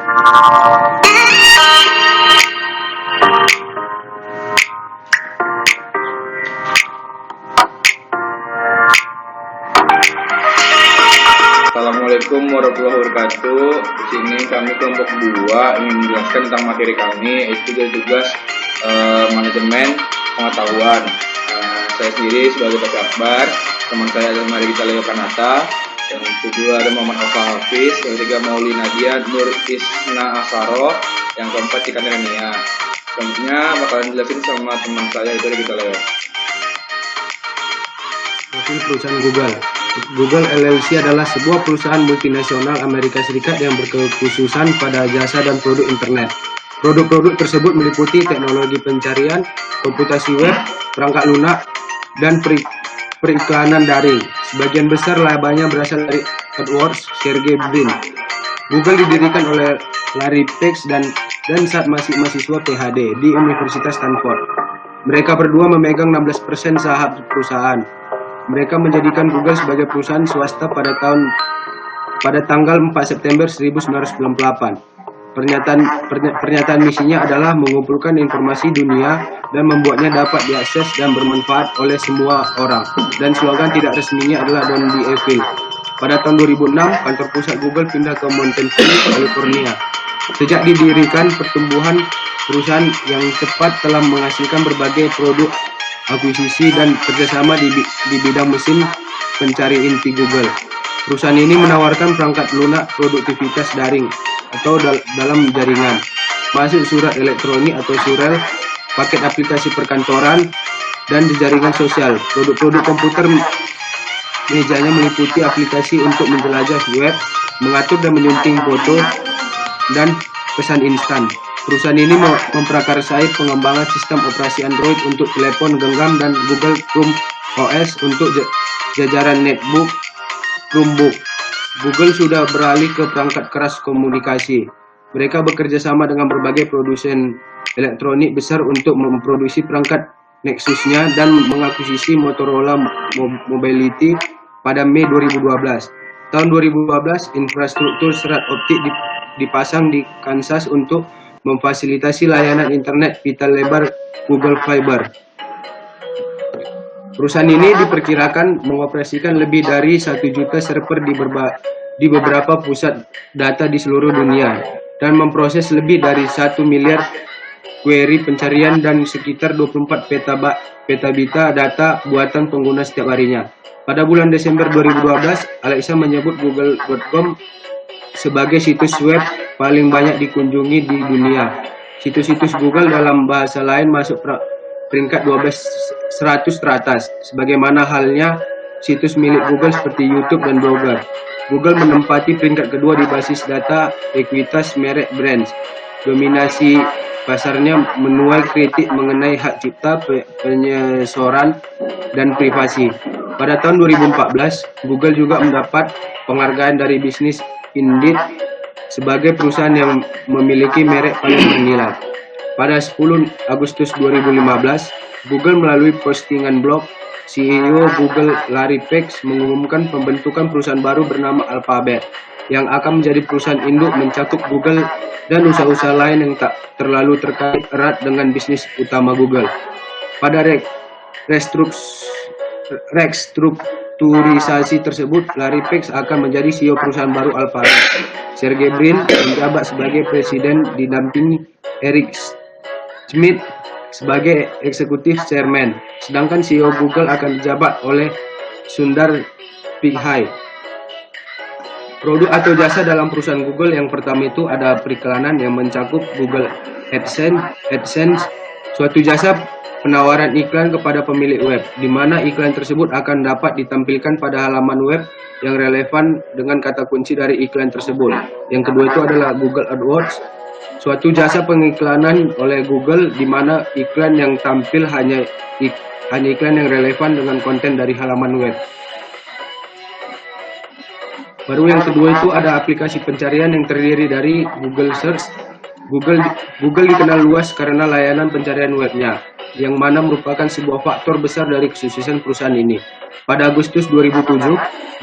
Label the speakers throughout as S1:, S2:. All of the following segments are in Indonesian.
S1: Assalamualaikum warahmatullahi wabarakatuh. Di sini kami kelompok 2 ingin menjelaskan tentang materi kami, yaitu tugas manajemen pengetahuan. Saya sendiri sebagai Bapak Akbar, teman saya adalah Marita Leo Kanata, yang kedua ada Muhammad Alfa Hafiz, yang ketiga Mauli Nadia Nur Isna Asaro, yang keempat Cika Nerania. Selanjutnya bakalan jelasin sama teman saya itu Rita Leo.
S2: Profil perusahaan Google. Google LLC adalah sebuah perusahaan multinasional Amerika Serikat yang berkekhususan pada jasa dan produk internet. Produk-produk tersebut meliputi teknologi pencarian, komputasi web, perangkat lunak, dan periklanan daring. Sebagian besar labanya berasal dari AdWords, Sergey Brin. Google didirikan oleh Larry Page dan saat masih mahasiswa PhD di Universitas Stanford. Mereka berdua memegang 16% saham perusahaan. Mereka menjadikan Google sebagai perusahaan swasta pada tanggal 4 September 1998. Pernyataan misinya adalah mengumpulkan informasi dunia dan membuatnya dapat diakses dan bermanfaat oleh semua orang. Dan slogan tidak resminya adalah Don't be evil. Pada tahun 2006, kantor pusat Google pindah ke Mountain View, California. Sejak didirikan, pertumbuhan perusahaan yang cepat telah menghasilkan berbagai produk akuisisi dan kerjasama di bidang mesin pencari inti Google. Perusahaan ini menawarkan perangkat lunak produktivitas daring atau dalam jaringan, masuk surat elektronik atau surel, paket aplikasi perkantoran, dan di jaringan sosial. Produk-produk komputer mejanya meliputi aplikasi untuk menjelajah web, mengatur dan menyunting foto, dan pesan instan. Perusahaan ini memprakarsai pengembangan sistem operasi Android untuk telepon genggam dan Google Chrome OS untuk jajaran netbook, Chromebook. Google sudah beralih ke perangkat keras komunikasi. Mereka bekerja sama dengan berbagai produsen elektronik besar untuk memproduksi perangkat Nexus-nya dan mengakuisisi Motorola Mobility pada Mei 2012. Tahun 2012, infrastruktur serat optik dipasang di Kansas untuk memfasilitasi layanan internet pita lebar Google Fiber. Perusahaan ini diperkirakan mengoperasikan lebih dari 1 juta server di beberapa pusat data di seluruh dunia dan memproses lebih dari 1 miliar query pencarian dan sekitar 24 petabita data buatan pengguna setiap harinya. Pada bulan Desember 2012, Alexa menyebut Google.com sebagai situs web paling banyak dikunjungi di dunia. Situs-situs Google dalam bahasa lain masuk peringkat 100 teratas, sebagaimana halnya situs milik Google seperti YouTube dan Blogger. Google menempati peringkat kedua di basis data ekuitas merek brands. Dominasi pasarnya menuai kritik mengenai hak cipta, penyensoran, dan privasi. Pada tahun 2014, Google juga mendapat penghargaan dari bisnis Indeed sebagai perusahaan yang memiliki merek paling bernilai. Pada 10 Agustus 2015, Google melalui postingan blog, CEO Google Larry Page mengumumkan pembentukan perusahaan baru bernama Alphabet yang akan menjadi perusahaan induk mencakup Google dan usaha-usaha lain yang tak terlalu terkait erat dengan bisnis utama Google. Pada restrukturisasi tersebut, Larry Page akan menjadi CEO perusahaan baru Alphabet. Sergey Brin menjabat sebagai presiden didampingi Eric Schmidt sebagai eksekutif chairman, sedangkan CEO Google akan dijabat oleh Sundar Pichai. Produk atau jasa dalam perusahaan Google yang pertama itu ada periklanan yang mencakup Google AdSense, suatu jasa penawaran iklan kepada pemilik web, di mana iklan tersebut akan dapat ditampilkan pada halaman web yang relevan dengan kata kunci dari iklan tersebut. Yang kedua itu adalah Google AdWords, suatu jasa pengiklanan oleh Google di mana iklan yang tampil hanya iklan yang relevan dengan konten dari halaman web. Baru yang kedua itu ada aplikasi pencarian yang terdiri dari Google Search. Google dikenal luas karena layanan pencarian webnya. yang mana merupakan sebuah faktor besar dari kesuksesan perusahaan ini. Pada Agustus 2007,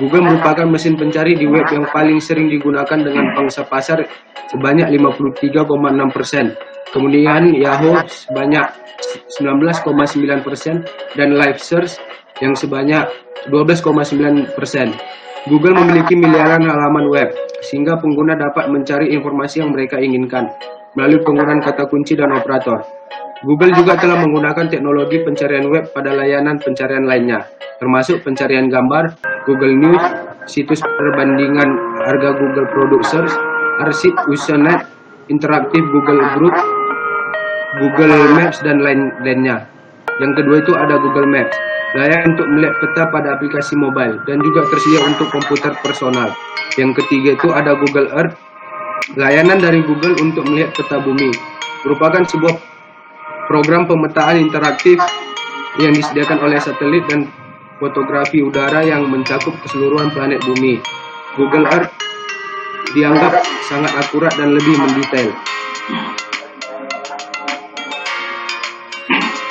S2: Google merupakan mesin pencari di web yang paling sering digunakan dengan pangsa pasar sebanyak 53,6%. Kemudian Yahoo sebanyak 19,9% dan Live Search yang sebanyak 12,9%. Google memiliki miliaran halaman web, sehingga pengguna dapat mencari informasi yang mereka inginkan melalui penggunaan kata kunci dan operator. Google juga telah menggunakan teknologi pencarian web pada layanan pencarian lainnya, termasuk pencarian gambar, Google News, situs perbandingan harga Google Product Search, arsip Usenet, interaktif Google Group, Google Maps, dan lain-lainnya. Yang kedua itu ada Google Maps, layanan untuk melihat peta pada aplikasi mobile dan juga tersedia untuk komputer personal. Yang ketiga itu ada Google Earth, layanan dari Google untuk melihat peta bumi. Merupakan sebuah program pemetaan interaktif yang disediakan oleh satelit dan fotografi udara yang mencakup keseluruhan planet bumi. Google Earth dianggap sangat akurat dan lebih mendetail.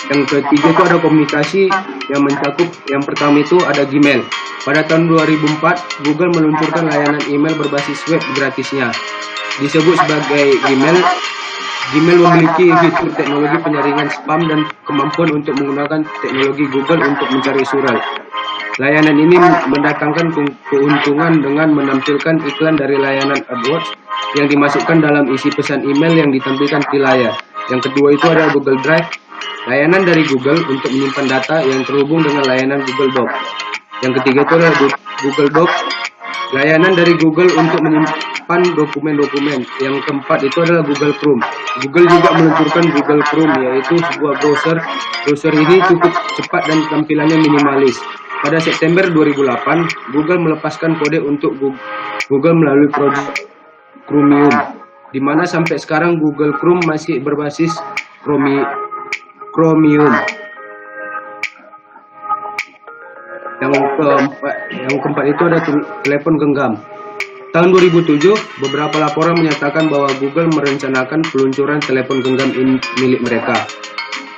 S2: Yang ketiga itu ada komunikasi yang mencakup, yang pertama itu ada Gmail. Pada tahun 2004, Google meluncurkan layanan email berbasis web gratisnya. Disebut sebagai Gmail. Gmail memiliki fitur teknologi penyaringan spam dan kemampuan untuk menggunakan teknologi Google untuk mencari surat. Layanan ini mendatangkan keuntungan dengan menampilkan iklan dari layanan AdWords yang dimasukkan dalam isi pesan email yang ditampilkan di layar. Yang kedua itu ada Google Drive, layanan dari Google untuk menyimpan data yang terhubung dengan layanan Google Docs. Yang ketiga itu adalah Google Docs, layanan dari Google untuk menyimpan dokumen-dokumen. Yang keempat itu adalah Google Chrome. Google juga meluncurkan Google Chrome, yaitu sebuah browser. Browser ini cukup cepat dan tampilannya minimalis. Pada September 2008, Google melepaskan kode untuk Google melalui proyek Chromium, di mana sampai sekarang Google Chrome masih berbasis Chromium. Yang keempat itu ada telepon genggam. Tahun 2007, beberapa laporan menyatakan bahwa Google merencanakan peluncuran telepon genggam milik mereka.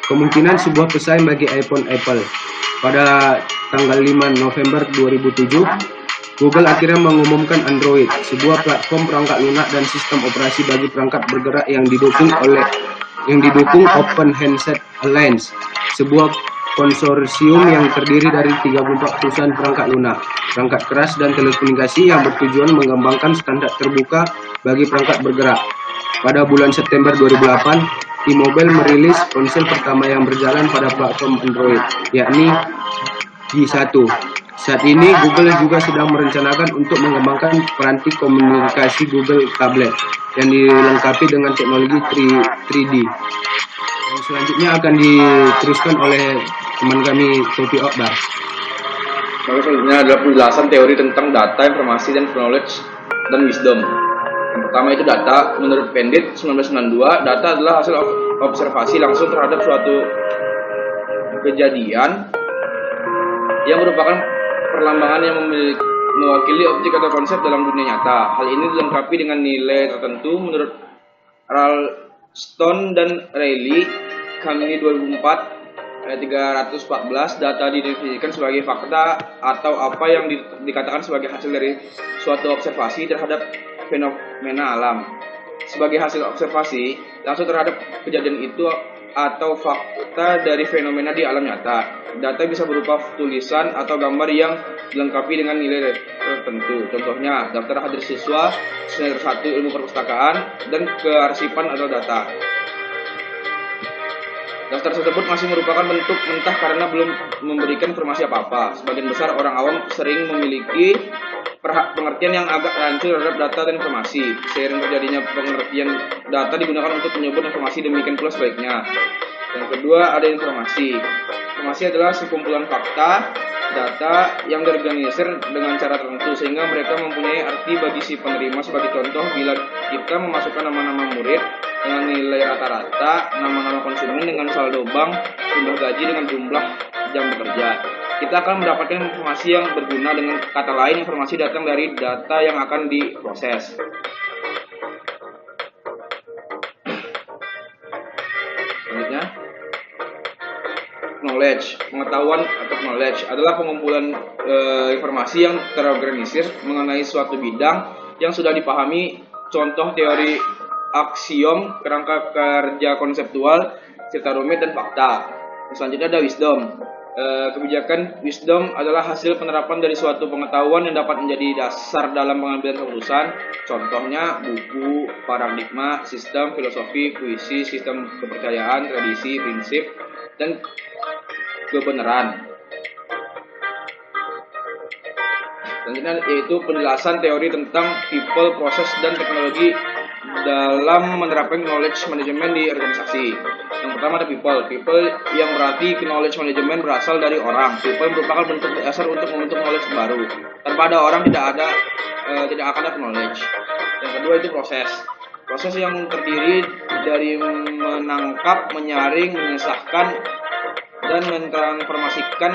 S2: Kemungkinan sebuah pesaing bagi iPhone Apple. Pada tanggal 5 November 2007, Google akhirnya mengumumkan Android, sebuah platform perangkat lunak dan sistem operasi bagi perangkat bergerak yang didukung Open Handset Alliance, sebuah konsorsium yang terdiri dari 34 perusahaan perangkat lunak, perangkat keras, dan telekomunikasi yang bertujuan mengembangkan standar terbuka bagi perangkat bergerak. Pada bulan September 2008, T-Mobile merilis ponsel pertama yang berjalan pada platform Android, yakni G1. Saat ini, Google juga sedang merencanakan untuk mengembangkan peranti komunikasi Google Tablet yang dilengkapi dengan teknologi 3D. Yang selanjutnya akan diteruskan oleh teman kami, Topi Okbar.
S1: Lalu selanjutnya adalah penjelasan teori tentang data, informasi, dan knowledge dan wisdom. Yang pertama itu data. Menurut Pendit 1992, data adalah hasil observasi langsung terhadap suatu kejadian yang merupakan perlambangan yang mewakili objek atau konsep dalam dunia nyata. Hal ini dilengkapi dengan nilai tertentu. Menurut Ralston dan Riley, Kamini 2004, ayat 314, data didefinisikan sebagai fakta atau apa yang dikatakan sebagai hasil dari suatu observasi terhadap fenomena alam. Sebagai hasil observasi langsung terhadap kejadian itu atau fakta dari fenomena di alam nyata. Data bisa berupa tulisan atau gambar yang dilengkapi dengan nilai tertentu. Contohnya, daftar hadir siswa semester 1 ilmu perpustakaan dan kearsipan atau data. Daftar tersebut masih merupakan bentuk mentah karena belum memberikan informasi apa-apa. Sebagian besar orang awam sering memiliki pengertian yang agak rancu terhadap data dan informasi. Seiring terjadinya pengertian data digunakan untuk menyebut informasi, demikian pula sebaliknya. Yang kedua ada informasi. Informasi adalah sekumpulan fakta, data yang diorganisir dengan cara tertentu sehingga mereka mempunyai arti bagi si penerima. Sebagai contoh, bila kita memasukkan nama-nama murid dengan nilai rata-rata, nama-nama konsumen dengan saldo bank, jumlah gaji dengan jumlah jam bekerja, kita akan mendapatkan informasi yang berguna. Dengan kata lain, informasi datang dari data yang akan diproses. Selanjutnya, Knowledge, pengetahuan atau knowledge adalah pengumpulan informasi yang terorganisir mengenai suatu bidang yang sudah dipahami, contoh teori, aksiom, kerangka kerja konseptual, serta rumit dan fakta. Selanjutnya ada wisdom. Kebijakan wisdom adalah hasil penerapan dari suatu pengetahuan yang dapat menjadi dasar dalam pengambilan keputusan. Contohnya buku, paradigma, sistem, filosofi, puisi, sistem kepercayaan, tradisi, prinsip, dan kebenaran. Selanjutnya yaitu penjelasan teori tentang people, proses, dan teknologi dalam menerapkan knowledge management di organisasi. Yang pertama ada people. People yang berarti knowledge management berasal dari orang. People merupakan bentuk dasar untuk membentuk knowledge baru. Tanpa ada orang tidak akan ada knowledge. Yang kedua itu proses. Proses yang terdiri dari menangkap, menyaring, mengesahkan, dan mentransformasikan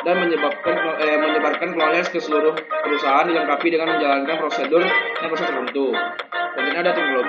S1: dan menyebarkan knowledge ke seluruh perusahaan dilengkapi dengan menjalankan prosedur dan proses tertentu. Selanjutnya ada teknologi.